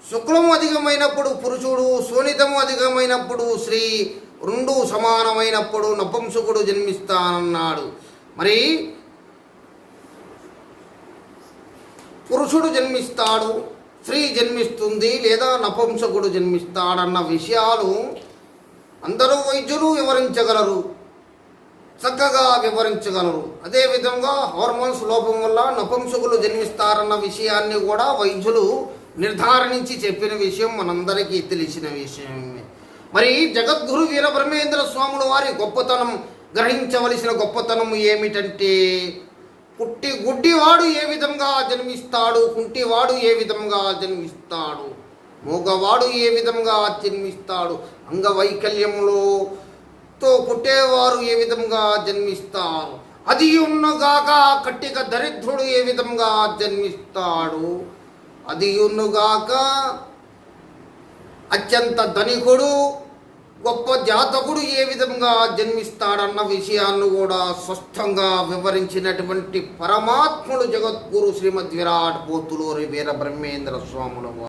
శుక్లము అధికమైనప్పుడు పురుషుడు, శోణితము అధికమైనప్పుడు స్త్రీ, రెండు సమానమైనప్పుడు నపుంసకుడు జన్మిస్తానన్నాడు. మరి పురుషుడు జన్మిస్తాడు, స్త్రీ జన్మిస్తుంది, లేదా నపుంసకుడు జన్మిస్తాడన్న విషయాలు అందరూ వైద్యులు వివరించగలరు, చక్కగా వివరించగలరు. అదేవిధంగా హార్మోన్స్ లోపం వల్ల నపుంసకులు జన్మిస్తారన్న విషయాన్ని కూడా వైద్యులు నిర్ధారించి చెప్పిన విషయం మనందరికీ తెలిసిన విషయమే. మరి జగద్గురు వీరబ్రహ్మేంద్ర స్వాముల వారి గొప్పతనం, గ్రహించవలసిన గొప్పతనం ఏమిటంటే, పుట్టి గుడ్డివాడు ఏ విధంగా జన్మిస్తాడు, కుంటివాడు ఏ విధంగా జన్మిస్తాడు, మూగవాడు ఏ విధంగా జన్మిస్తాడు, అంగవైకల్యంలో పుట్టేవారు ఏ విధంగా జన్మిస్తారు, అది ఉన్నగాక కట్టిక దరిద్రుడు ఏ విధంగా జన్మిస్తాడు, అది ఉన్నగాక అత్యంత ధనికుడు గొప్ప జాతకుడు ఏ విధంగా జన్మిస్తాడన్న విషయాన్ని కూడా స్పష్టంగా వివరించినటువంటి పరమాత్ముడు జగద్గురు శ్రీమద్ విరాట్ పోతులూరి వీరబ్రహ్మేంద్ర స్వాముల వారు.